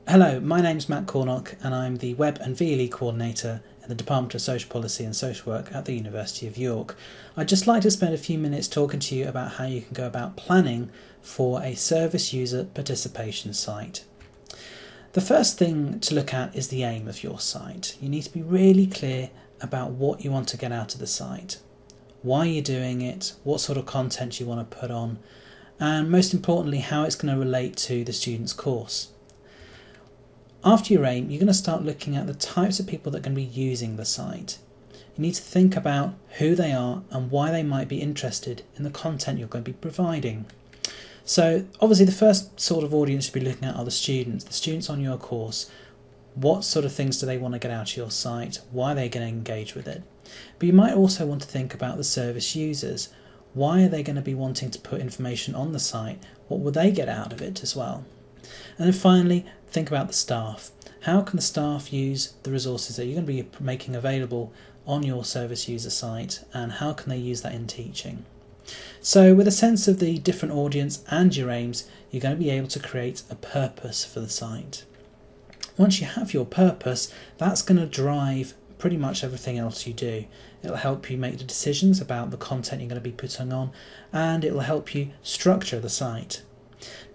Hello, my name's Matt Cornock and I'm the Web and VLE Coordinator in the Department of Social Policy and Social Work at the University of York. I'd just like to spend a few minutes talking to you about how you can go about planning for a service user participation site. The first thing to look at is the aim of your site. You need to be really clear about what you want to get out of the site, why you're doing it, what sort of content you want to put on, and most importantly, how it's going to relate to the student's course. After your aim, you're going to start looking at the types of people that are going to be using the site. You need to think about who they are and why they might be interested in the content you're going to be providing. So obviously the first sort of audience you'll be looking at are the students on your course. What sort of things do they want to get out of your site? Why are they going to engage with it? But you might also want to think about the service users. Why are they going to be wanting to put information on the site? What will they get out of it as well? And then finally, think about the staff. How can the staff use the resources that you're going to be making available on your service user site, and how can they use that in teaching? So with a sense of the different audience and your aims, you're going to be able to create a purpose for the site. Once you have your purpose, that's going to drive pretty much everything else you do. It'll help you make the decisions about the content you're going to be putting on, and it will help you structure the site.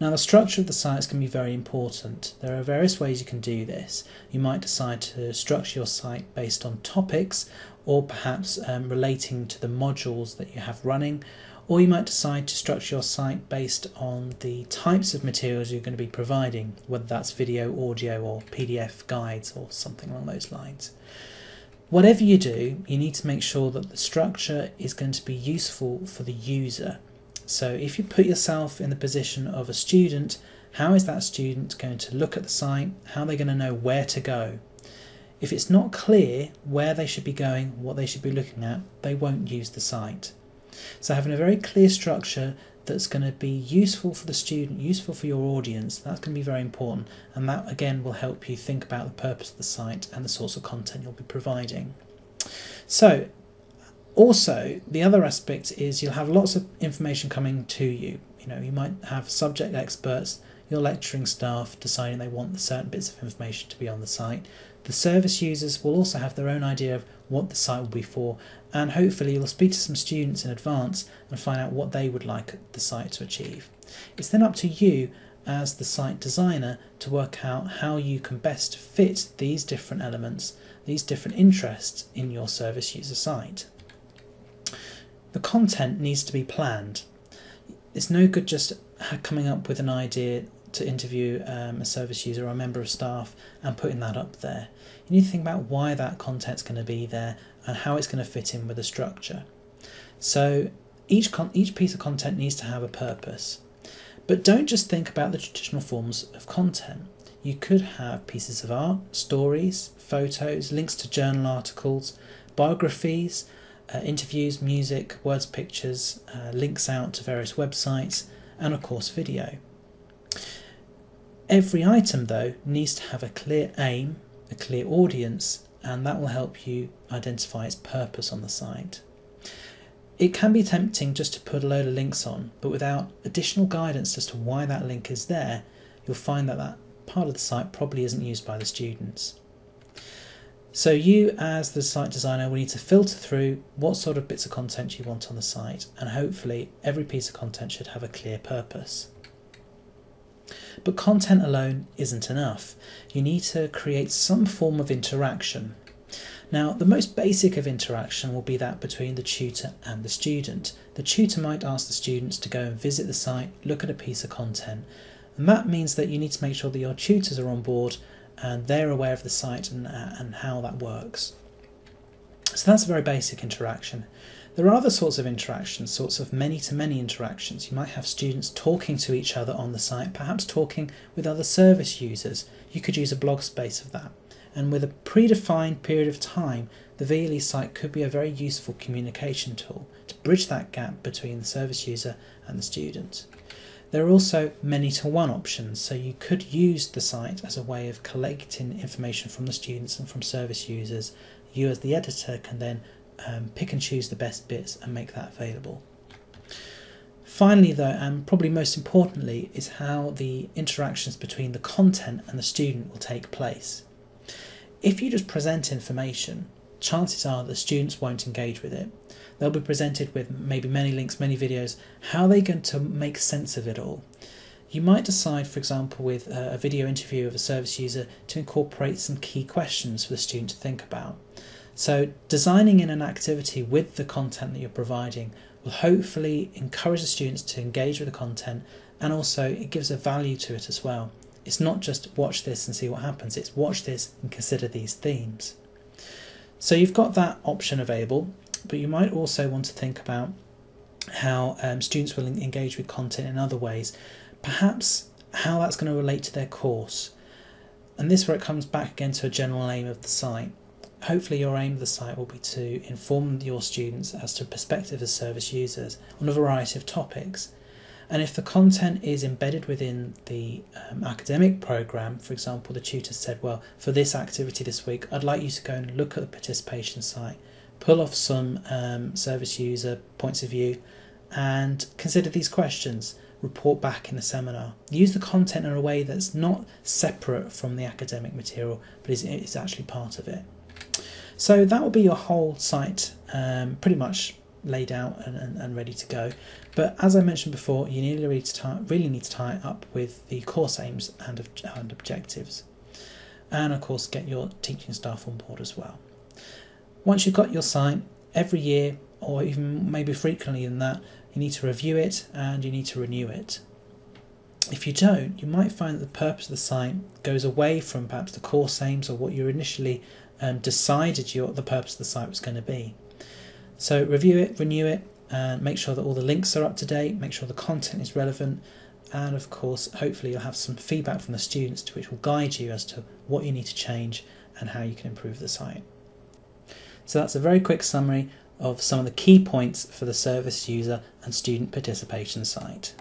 Now, the structure of the site is going to be very important. There are various ways you can do this. You might decide to structure your site based on topics, or perhaps relating to the modules that you have running, or you might decide to structure your site based on the types of materials you're going to be providing, whether that's video, audio, or PDF guides, or something along those lines. Whatever you do, you need to make sure that the structure is going to be useful for the user. So if you put yourself in the position of a student, how is that student going to look at the site? How are they going to know where to go? If it's not clear where they should be going, what they should be looking at, they won't use the site. So having a very clear structure that's going to be useful for the student, useful for your audience, that's going to be very important, and that again will help you think about the purpose of the site and the sorts of content you'll be providing. So also, the other aspect is you'll have lots of information coming to you. You might have subject experts, your lecturing staff deciding they want certain bits of information to be on the site. The service users will also have their own idea of what the site will be for, and hopefully you'll speak to some students in advance and find out what they would like the site to achieve. It's then up to you as the site designer to work out how you can best fit these different elements, these different interests in your service user site. The content needs to be planned. It's no good just coming up with an idea to interview a service user or a member of staff and putting that up there. You need to think about why that content's going to be there and how it's going to fit in with the structure. So each piece of content needs to have a purpose. But don't just think about the traditional forms of content. You could have pieces of art, stories, photos, links to journal articles, biographies, interviews, music, words, pictures, links out to various websites, and of course video. Every item though needs to have a clear aim, a clear audience, and that will help you identify its purpose on the site. It can be tempting just to put a load of links on, but without additional guidance as to why that link is there, you'll find that that part of the site probably isn't used by the students. So you as the site designer will need to filter through what sort of bits of content you want on the site, and hopefully every piece of content should have a clear purpose. But content alone isn't enough. You need to create some form of interaction. Now, the most basic of interaction will be that between the tutor and the student. The tutor might ask the students to go and visit the site, look at a piece of content, and that means that you need to make sure that your tutors are on board and they're aware of the site and how that works. So that's a very basic interaction. There are other sorts of interactions, sorts of many-to-many interactions. You might have students talking to each other on the site, perhaps talking with other service users. You could use a blog space of that. And with a predefined period of time, the VLE site could be a very useful communication tool to bridge that gap between the service user and the student. There are also many-to-one options, so you could use the site as a way of collecting information from the students and from service users. You as the editor can then pick and choose the best bits and make that available. Finally though, and probably most importantly, is how the interactions between the content and the student will take place. If you just present information, chances are that students won't engage with it. They'll be presented with maybe many links, many videos. How are they going to make sense of it all? You might decide, for example, with a video interview of a service user to incorporate some key questions for the student to think about. So designing in an activity with the content that you're providing will hopefully encourage the students to engage with the content, and also it gives a value to it as well. It's not just watch this and see what happens, it's watch this and consider these themes. So you've got that option available, but you might also want to think about how students will engage with content in other ways, perhaps how that's going to relate to their course. And this is where it comes back again to a general aim of the site. Hopefully your aim of the site will be to inform your students as to perspective as service users on a variety of topics. And if the content is embedded within the academic programme, for example, the tutor said, well, for this activity this week, I'd like you to go and look at the participation site, pull off some service user points of view and consider these questions, report back in the seminar. Use the content in a way that's not separate from the academic material, but is actually part of it. So that will be your whole site pretty much laid out and ready to go. But as I mentioned before, you really need to tie it up with the course aims and objectives. And of course get your teaching staff on board as well. Once you've got your site, every year or even maybe frequently in that, you need to review it and you need to renew it. If you don't, you might find that the purpose of the site goes away from perhaps the course aims or what you initially decided the purpose of the site was going to be. So review it, renew it, and make sure that all the links are up to date, make sure the content is relevant, and of course hopefully you'll have some feedback from the students which will guide you as to what you need to change and how you can improve the site. So that's a very quick summary of some of the key points for the service user and student participation site.